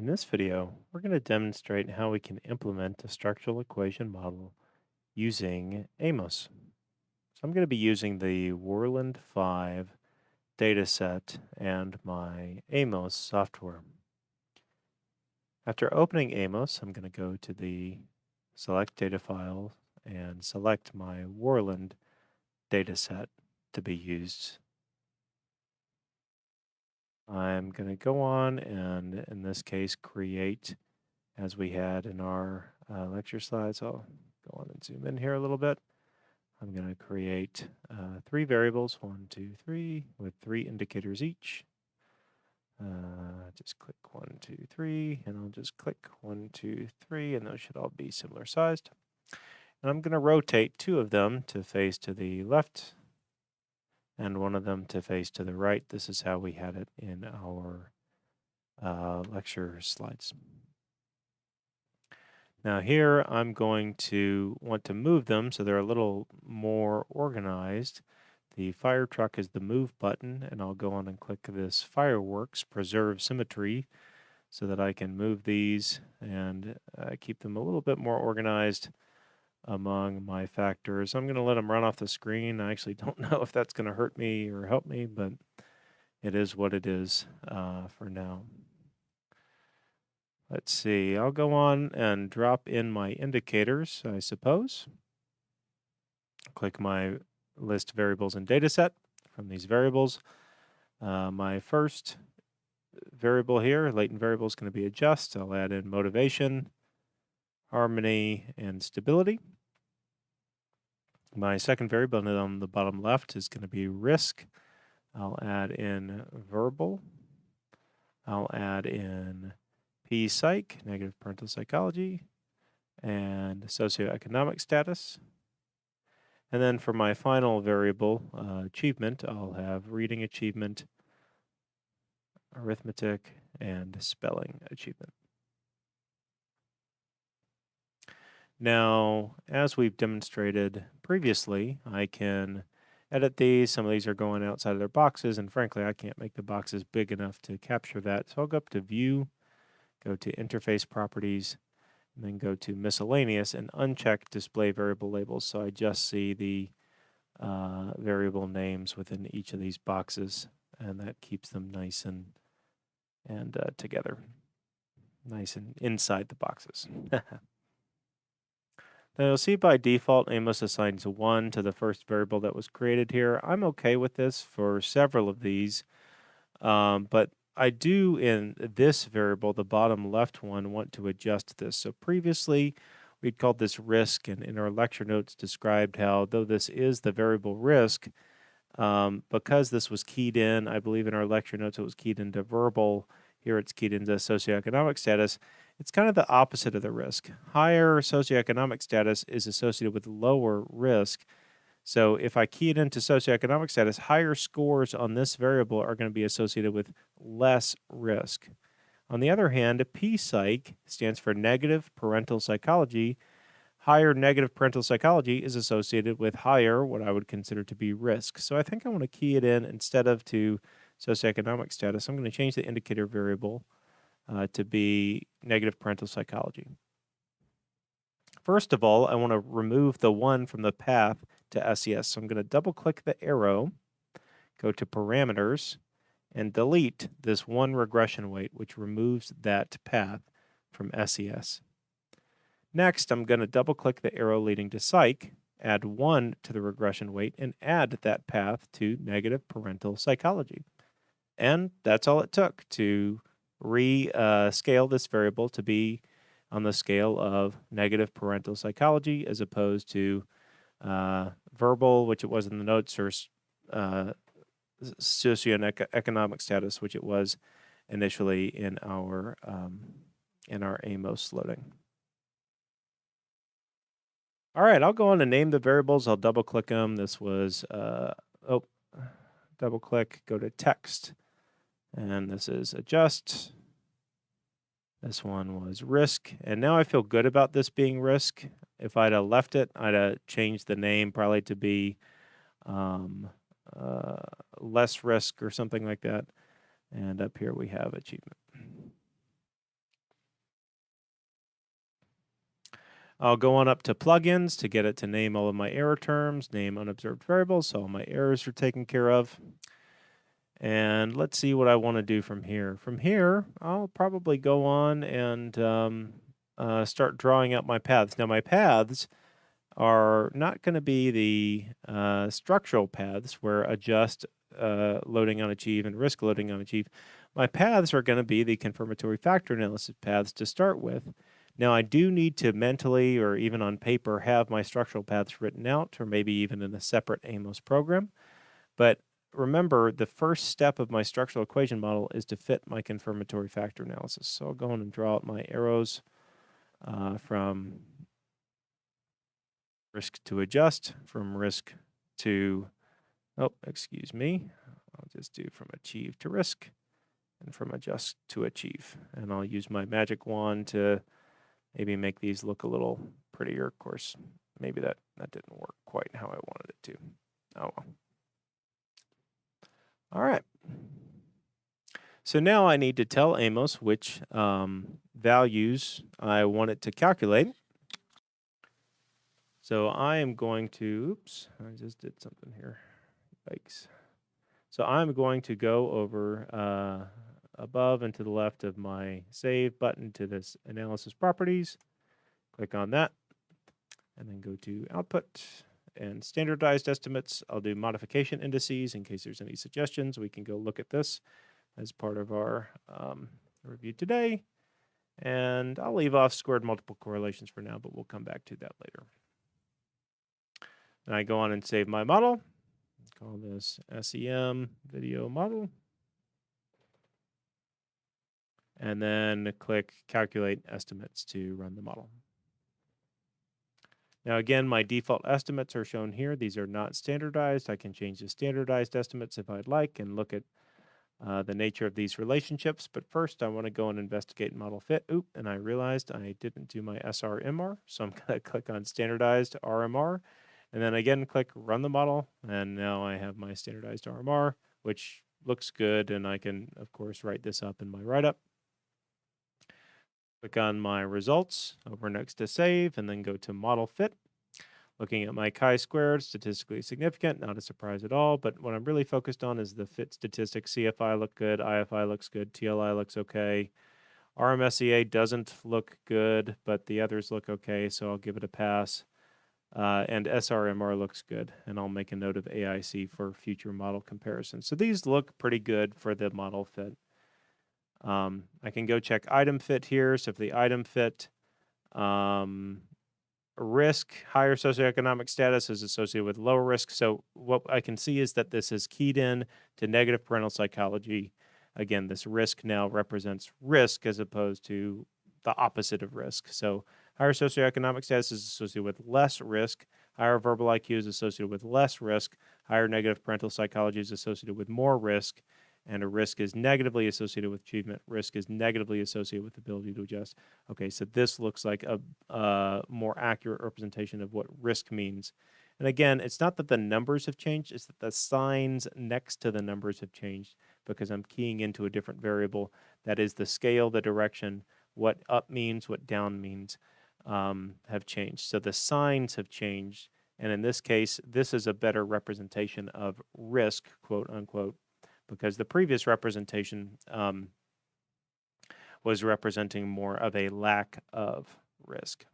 In this video, we're going to demonstrate how we can implement a structural equation model using AMOS. So I'm going to be using the Whirlwind 5 dataset and my AMOS software. After opening AMOS, I'm going to go to the Select Data File and select my Whirlwind dataset to be used. I'm going to go on and, in this case, create as we had in our lecture slides. I'll go on and zoom in here a little bit. I'm going to create 3 variables, 1, 2, 3, with 3 indicators each. Just click 1, 2, 3, and I'll just click 1, 2, 3, and those should all be similar sized. And I'm going to rotate 2 of them to face to the left and 1 of them to face to the right. This is how we had it in our lecture slides. Now here I'm going to want to move them so they're a little more organized. The fire truck is the move button, and I'll go on and click this fireworks preserve symmetry so that I can move these and keep them a little bit more organized among my factors. I'm going to let them run off the screen. I actually don't know if that's going to hurt me or help me, but it is what it is for now. Let's see, I'll go on and drop in my indicators, I suppose. Click my list variables and dataset from these variables. My first variable here, latent variable, is going to be adjust. I'll add in motivation, harmony, and stability. My second variable on the bottom left is going to be risk. I'll add in verbal. I'll add in P-psych, negative parental psychology, and socioeconomic status. And then for my final variable, achievement, I'll have reading achievement, arithmetic, and spelling achievement. Now, as we've demonstrated previously, I can edit these. Some of these are going outside of their boxes, and frankly, I can't make the boxes big enough to capture that. So I'll go up to View, go to Interface Properties, and then go to Miscellaneous and uncheck Display Variable Labels. So I just see the variable names within each of these boxes, and that keeps them nice and together, nice and inside the boxes. Now you'll see by default AMOS assigns 1 to the first variable that was created here. I'm okay with this for several of these, but I do in this variable, the bottom left one, want to adjust this. So previously we'd called this risk, and in our lecture notes described how, though this is the variable risk, because this was keyed in, I believe in our lecture notes it was keyed into verbal, here it's keyed into socioeconomic status, it's kind of the opposite of the risk. Higher socioeconomic status is associated with lower risk. So if I key it into socioeconomic status, higher scores on this variable are going to be associated with less risk. On the other hand, P-psych stands for negative parental psychology. Higher negative parental psychology is associated with higher, what I would consider to be risk. So I think I want to key it in instead of to socioeconomic status. I'm going to change the indicator variable to be negative parental psychology. First of all, I want to remove the 1 from the path to SES. So I'm going to double click the arrow, go to parameters, and delete this 1 regression weight, which removes that path from SES. Next, I'm going to double click the arrow leading to psych, add 1 to the regression weight, and add that path to negative parental psychology. And that's all it took to rescale this variable to be on the scale of negative parental psychology as opposed to verbal, which it was in the notes, or socioeconomic status, which it was initially in our AMOS loading. All right, I'll go on and name the variables. I'll double click them. This was, double click, go to text. And this is adjust. This one was risk. And now I feel good about this being risk. If I'd have left it, I'd have changed the name probably to be less risk or something like that. And up here we have achievement. I'll go on up to plugins to get it to name all of my error terms, name unobserved variables, so all my errors are taken care of. And let's see what I want to do from here. From here, I'll probably go on and start drawing out my paths. Now, my paths are not going to be the structural paths where adjust loading on achieve and risk loading on achieve. My paths are going to be the confirmatory factor analysis paths to start with. Now, I do need to mentally or even on paper have my structural paths written out, or maybe even in a separate AMOS program. But remember, the first step of my structural equation model is to fit my confirmatory factor analysis. So I'll go on and draw out my arrows from risk to adjust, from risk to, oh, excuse me, I'll just do from achieve to risk, and from adjust to achieve. And I'll use my magic wand to maybe make these look a little prettier. Of course, maybe that didn't work quite how I wanted it to. Oh well. All right. So now I need to tell AMOS which values I want it to calculate. So I am going to, oops, I just did something here. Yikes. So I'm going to go over above and to the left of my save button to this analysis properties. Click on that and then go to output and standardized estimates. I'll do modification indices in case there's any suggestions. We can go look at this as part of our review today. And I'll leave off squared multiple correlations for now, but we'll come back to that later. And I go on and save my model. Call this SEM video model. And then click calculate estimates to run the model. Now again, my default estimates are shown here. These are not standardized. I can change the standardized estimates if I'd like and look at the nature of these relationships. But first, I want to go and investigate model fit. Oop, and I realized I didn't do my SRMR. So I'm going to click on standardized RMR. And then again, click run the model. And now I have my standardized RMR, which looks good. And I can, of course, write this up in my write-up. Click on my results over next to save and then go to model fit. Looking at my chi-squared, statistically significant, not a surprise at all, but what I'm really focused on is the fit statistics. CFI look good, IFI looks good, TLI looks okay. RMSEA doesn't look good, but the others look okay, so I'll give it a pass. And SRMR looks good, and I'll make a note of AIC for future model comparisons. So these look pretty good for the model fit. I can go check item fit here. So if the item fit risk, higher socioeconomic status is associated with lower risk. So what I can see is that this is keyed in to negative parental psychology. Again, this risk now represents risk as opposed to the opposite of risk. So higher socioeconomic status is associated with less risk. Higher verbal IQ is associated with less risk. Higher negative parental psychology is associated with more risk. And a risk is negatively associated with achievement. Risk is negatively associated with ability to adjust. Okay, so this looks like a more accurate representation of what risk means. And again, it's not that the numbers have changed, it's that the signs next to the numbers have changed because I'm keying into a different variable. That is the scale, the direction, what up means, what down means have changed. So the signs have changed. And in this case, this is a better representation of risk, quote unquote, because the previous representation was representing more of a lack of risk.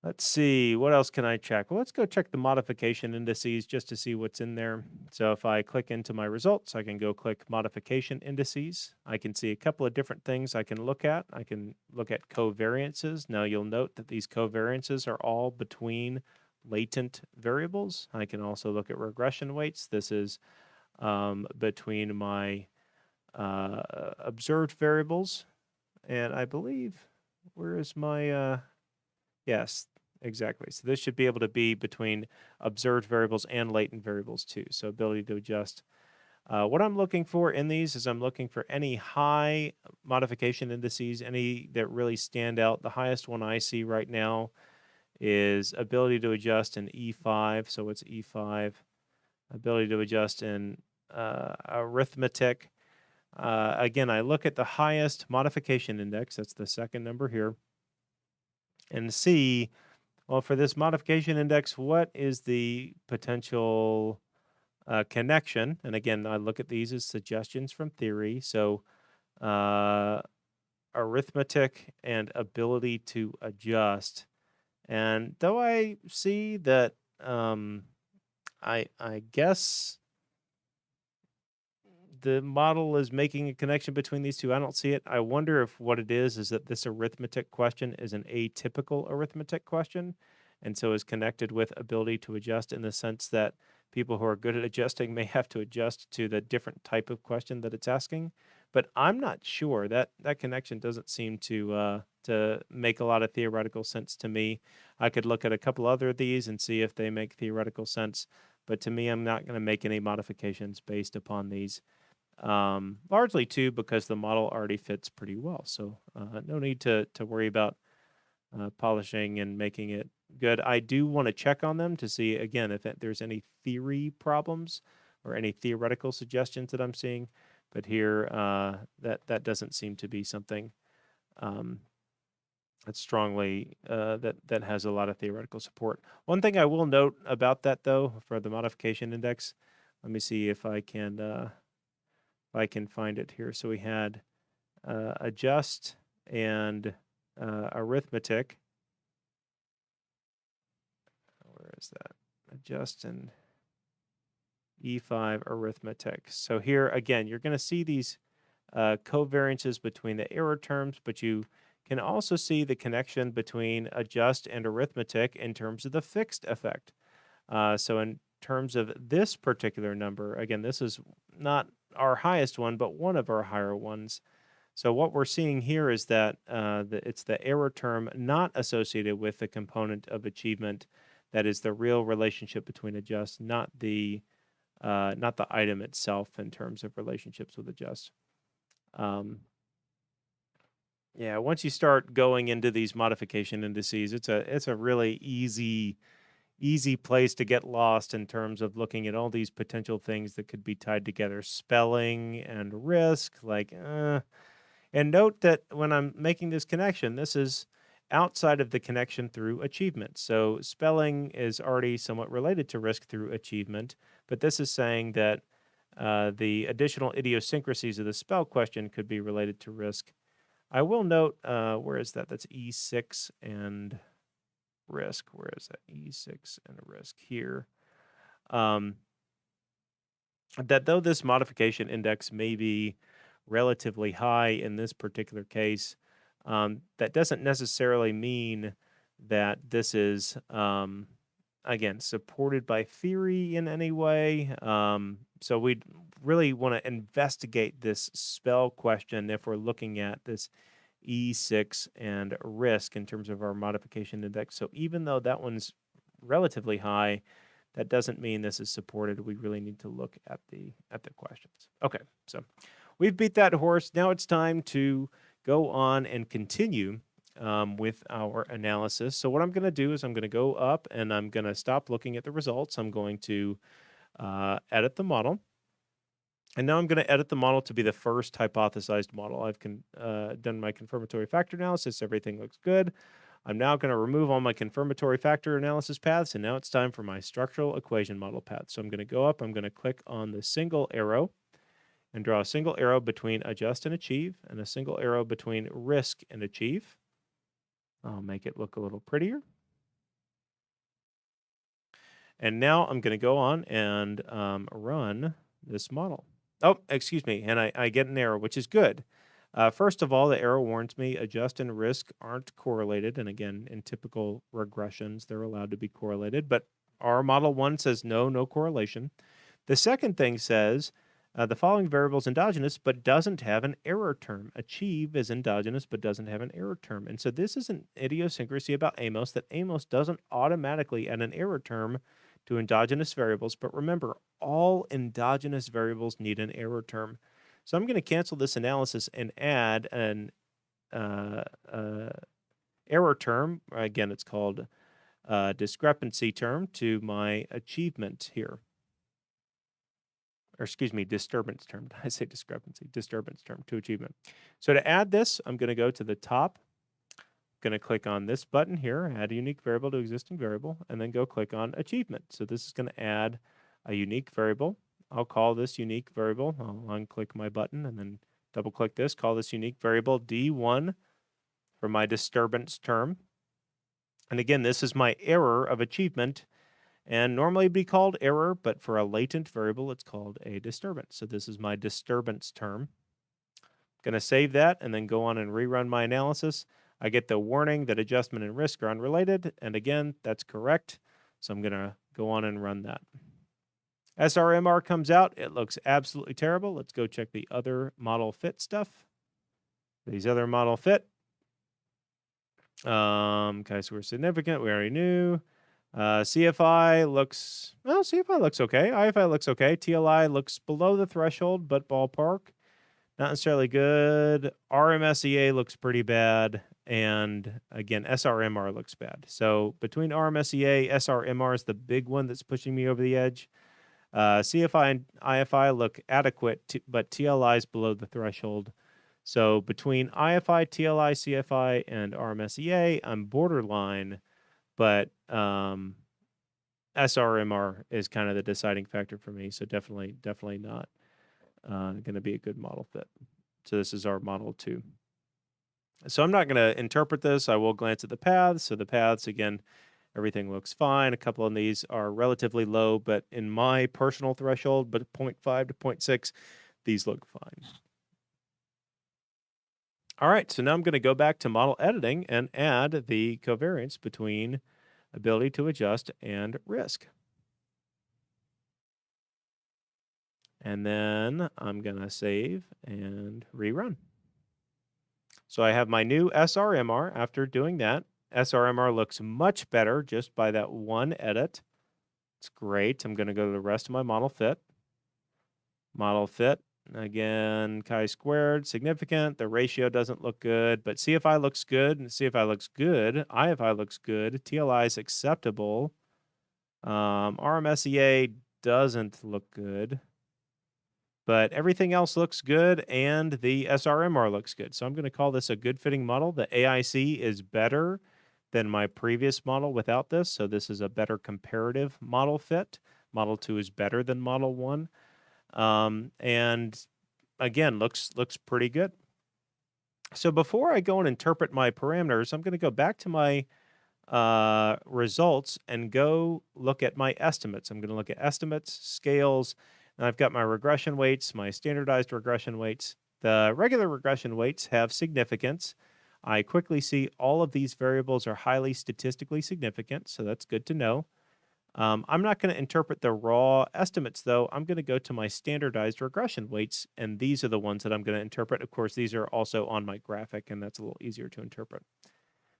Let's see, what else can I check? Well, let's go check the modification indices just to see what's in there. So if I click into my results, I can go click modification indices. I can see a couple of different things I can look at. I can look at covariances. Now you'll note that these covariances are all between latent variables. I can also look at regression weights. This is between my observed variables. And I believe, where is my, yes, exactly. So this should be able to be between observed variables and latent variables too. So ability to adjust. What I'm looking for in these is I'm looking for any high modification indices, any that really stand out. The highest one I see right now is ability to adjust in E5. So it's E5. Ability to adjust in arithmetic. Again, I look at the highest modification index, that's the second number here, and see, well, for this modification index, what is the potential connection? And again, I look at these as suggestions from theory. So, uh, arithmetic and ability to adjust. And though I see that, I guess the model is making a connection between these two. I don't see it. I wonder if what it is that this arithmetic question is an atypical arithmetic question, and so is connected with ability to adjust in the sense that people who are good at adjusting may have to adjust to the different type of question that it's asking. But I'm not sure that that connection doesn't seem to make a lot of theoretical sense to me. I could look at a couple other of these and see if they make theoretical sense, but to me, I'm not going to make any modifications based upon these. Largely too because the model already fits pretty well. So no need to worry about polishing and making it good. I do want to check on them to see again if there's any theory problems or any theoretical suggestions that I'm seeing. But here, that doesn't seem to be something um, that strongly that has a lot of theoretical support. One thing I will note about that though, for the modification index, let me see if I can. If I can find it here. So we had adjust and arithmetic. Where is that? Adjust and E5 arithmetic. So here again, you're going to see these covariances between the error terms, but you can also see the connection between adjust and arithmetic in terms of the fixed effect. So in terms of this particular number, again, this is not our highest one, but one of our higher ones. So what we're seeing here is that it's the error term not associated with the component of achievement that is the real relationship between adjust, not the item itself in terms of relationships with adjust. Yeah, once you start going into these modification indices, it's a really easy place to get lost in terms of looking at all these potential things that could be tied together, spelling and risk, and note that when I'm making this connection, this is outside of the connection through achievement. So spelling is already somewhat related to risk through achievement, but this is saying that the additional idiosyncrasies of the spell question could be related to risk. I will note, where is that? That's E6 and risk. Where is that? E6 and risk here. That though this modification index may be relatively high in this particular case, that doesn't necessarily mean that this is, again, supported by theory in any way. So we'd really want to investigate this spell question if we're looking at this E6 and risk in terms of our modification index. So even though that one's relatively high, that doesn't mean this is supported. We really need to look at the questions. Okay, so we've beat that horse. Now it's time to go on and continue with our analysis. So what I'm going to do is I'm going to go up and I'm going to stop looking at the results. I'm going to edit the model. And now I'm going to edit the model to be the first hypothesized model. I've done my confirmatory factor analysis. Everything looks good. I'm now going to remove all my confirmatory factor analysis paths, and now it's time for my structural equation model path. So I'm going to go up, I'm going to click on the single arrow and draw a single arrow between adjust and achieve, and a single arrow between risk and achieve. I'll make it look a little prettier. And now I'm going to go on and run this model. Oh, excuse me, and I get an error, which is good. First of all, the error warns me adjust and risk aren't correlated. And again, in typical regressions, they're allowed to be correlated. But our model 1 says no correlation. The second thing says the following variable is endogenous but doesn't have an error term. Achieve is endogenous but doesn't have an error term. And so this is an idiosyncrasy about AMOS, that AMOS doesn't automatically add an error term to endogenous variables. But remember, all endogenous variables need an error term. So I'm going to cancel this analysis and add an error term. Again, it's called discrepancy term to my achievement here. or excuse me, disturbance term. Did I say discrepancy? Disturbance term to achievement. So to add this, I'm going to go to the top, going to click on this button here, add a unique variable to existing variable, and then go click on achievement. So this is going to add a unique variable. I'll call this unique variable. I'll unclick my button and then double click this, call this unique variable D1 for my disturbance term. And again, this is my error of achievement, and normally it'd be called error, but for a latent variable, it's called a disturbance. So this is my disturbance term. Going to save that and then go on and rerun my analysis. I get the warning that adjustment and risk are unrelated, and again, that's correct. So I'm going to go on and run that. SRMR comes out. It looks absolutely terrible. Let's go check the other model fit stuff. These other model fit. Chi-square significant. We already knew. CFI looks, well, CFI looks okay. IFI looks okay. TLI looks below the threshold, but ballpark. Not necessarily good. RMSEA looks pretty bad. And again, SRMR looks bad. So between RMSEA, SRMR is the big one that's pushing me over the edge. CFI and IFI look adequate, but TLI is below the threshold. So between IFI, TLI, CFI, and RMSEA, I'm borderline, but SRMR is kind of the deciding factor for me. So definitely not going to be a good model fit. So this is our model 2. So I'm not going to interpret this. I will glance at the paths. So the paths, again, everything looks fine. A couple of these are relatively low, but in my personal threshold, but 0.5 to 0.6, these look fine. All right, so now I'm going to go back to model editing and add the covariance between ability to adjust and risk. And then I'm going to save and rerun. So I have my new SRMR after doing that. SRMR looks much better just by that one edit. It's great. I'm going to go to the rest of my model fit. Model fit, again, chi-squared, significant. The ratio doesn't look good, but CFI looks good, and CFI looks good. IFI looks good. TLI is acceptable. RMSEA doesn't look good. But everything else looks good, and the SRMR looks good. So I'm going to call this a good fitting model. The AIC is better than my previous model without this. So this is a better comparative model fit. Model 2 is better than Model 1. And again, looks pretty good. So before I go and interpret my parameters, I'm going to go back to my results and go look at my estimates. I'm going to look at estimates, scales, and I've got my regression weights, my standardized regression weights. The regular regression weights have significance. I quickly see all of these variables are highly statistically significant, so that's good to know. I'm not going to interpret the raw estimates, though. I'm going to go to my standardized regression weights, and these are the ones that I'm going to interpret. Of course, these are also on my graphic, and that's a little easier to interpret.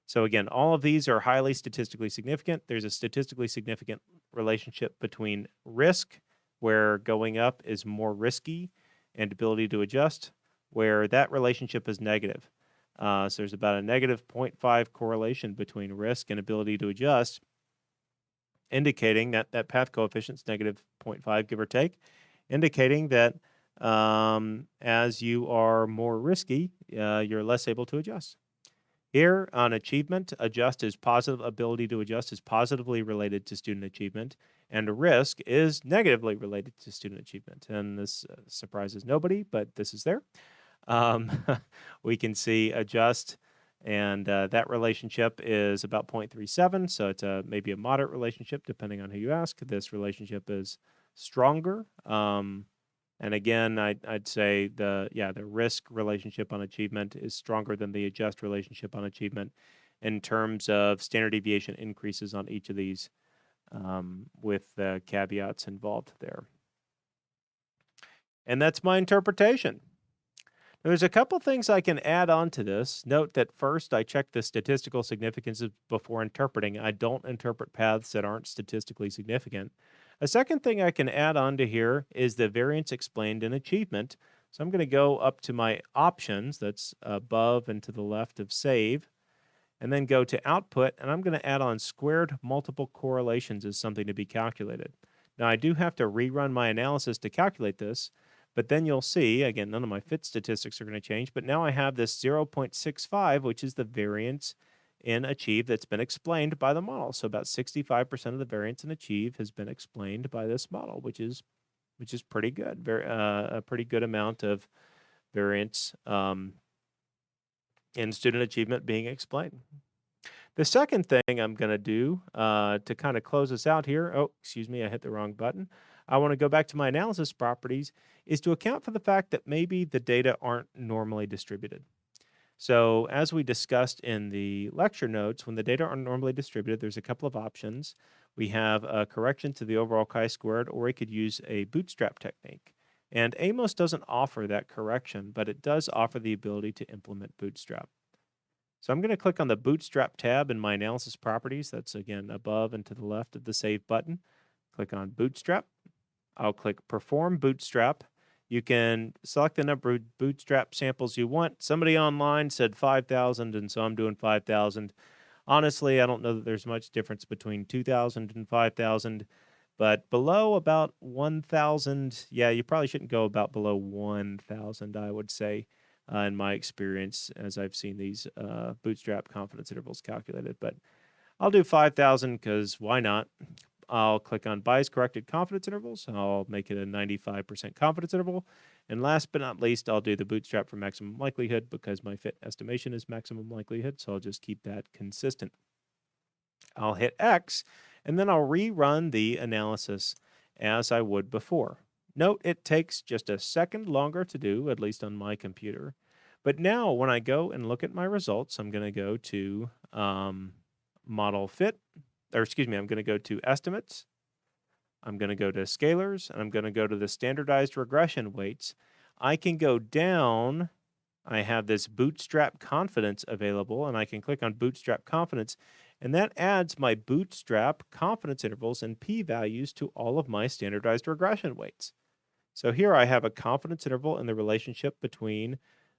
So again, all of these are highly statistically significant. There's a statistically significant relationship between risk, where going up is more risky, and ability to adjust, where that relationship is negative. So there's about a negative 0.5 correlation between risk and ability to adjust, indicating that that path coefficient is negative 0.5, give or take, indicating that as you are more risky, you're less able to adjust. Here on achievement, adjust is positive, ability to adjust is positively related to student achievement, and risk is negatively related to student achievement. And this surprises nobody, but this is there. We can see adjust, and that relationship is about 0.37, so it's maybe a moderate relationship depending on who you ask. This relationship is stronger. And again, I'd say the risk relationship on achievement is stronger than the adjust relationship on achievement in terms of standard deviation increases on each of these, with the caveats involved there. And that's my interpretation. Now, there's a couple things I can add on to this. Note that first, I check the statistical significances before interpreting. I don't interpret paths that aren't statistically significant. A second thing I can add on to here is the variance explained in achievement. So I'm going to go up to my options, that's above and to the left of save, and then go to output, and I'm going to add on squared multiple correlations as something to be calculated. Now, I do have to rerun my analysis to calculate this, but then you'll see, again, none of my fit statistics are going to change, but now I have this 0.65, which is the variance in achieve that's been explained by the model. So about 65% of the variance in achieve has been explained by this model, which is pretty good. A pretty good amount of variance in student achievement being explained. The second thing I'm going to do to kind of close us out here, oh, excuse me, I hit the wrong button. I want to go back to my analysis properties, is to account for the fact that maybe the data aren't normally distributed. So as we discussed in the lecture notes, when the data are normally distributed, there's a couple of options. We have a correction to the overall chi-squared, or we could use a bootstrap technique. And AMOS doesn't offer that correction, but it does offer the ability to implement bootstrap. So I'm going to click on the Bootstrap tab in my analysis properties. That's again above and to the left of the Save button. Click on Bootstrap. I'll click Perform Bootstrap. You can select the number of bootstrap samples you want. Somebody online said 5,000, and so I'm doing 5,000. Honestly, I don't know that there's much difference between 2,000 and 5,000, but below about 1,000, yeah, you probably shouldn't go about below 1,000, I would say, in my experience, as I've seen these bootstrap confidence intervals calculated. But I'll do 5,000 because why not? I'll click on bias corrected confidence intervals. I'll make it a 95% confidence interval. And last but not least, I'll do the bootstrap for maximum likelihood because my fit estimation is maximum likelihood. So I'll just keep that consistent. I'll hit X, and then I'll rerun the analysis as I would before. Note it takes just a second longer to do, at least on my computer. But now when I go and look at my results, I'm going to go to model fit, or excuse me, I'm going to go to estimates. I'm going to go to scalars, and I'm going to go to the standardized regression weights. I can go down. I have this bootstrap confidence available, and I can click on bootstrap confidence, and that adds my bootstrap confidence intervals and p-values to all of my standardized regression weights. So here I have a confidence interval in the relationship between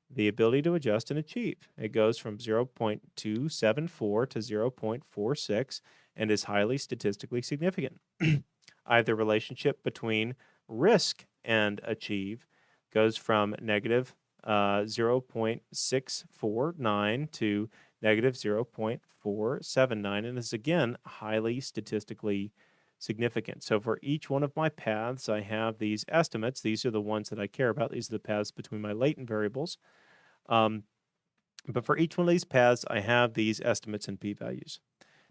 the ability to adjust and achieve. It goes from 0.274 to 0.46 and is highly statistically significant. I have the relationship between risk and achieve goes from negative 0.649 to negative 0.479 and is again highly statistically significant. So for each one of my paths, I have these estimates. These are the ones that I care about. These are the paths between my latent variables. But for each one of these paths, I have these estimates and p-values.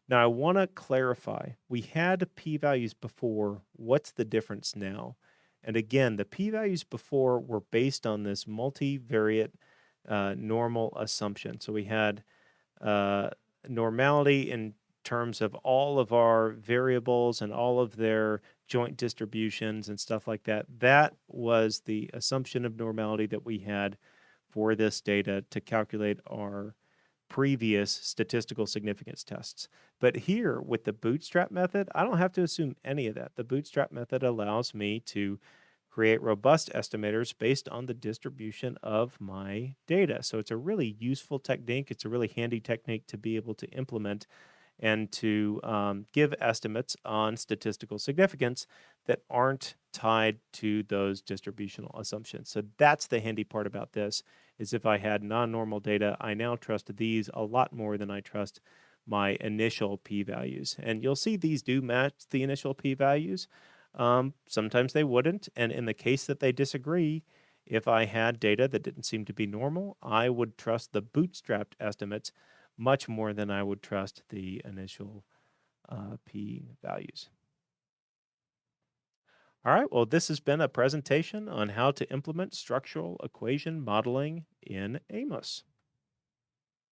Now I want to clarify, we had p-values before. What's the difference now? And again, the p-values before were based on this multivariate normal assumption. So we had normality in terms of all of our variables and all of their joint distributions and stuff like that. That was the assumption of normality that we had for this data to calculate our previous statistical significance tests. But here with the bootstrap method, I don't have to assume any of that. The bootstrap method allows me to create robust estimators based on the distribution of my data. So it's a really useful technique. It's a really handy technique to be able to implement and to give estimates on statistical significance that aren't tied to those distributional assumptions. So that's the handy part about this, is if I had non-normal data, I now trust these a lot more than I trust my initial p-values. And you'll see these do match the initial p-values. Sometimes they wouldn't. And in the case that they disagree, if I had data that didn't seem to be normal, I would trust the bootstrapped estimates much more than I would trust the initial p-values. All right, well, this has been a presentation on how to implement structural equation modeling in AMOS.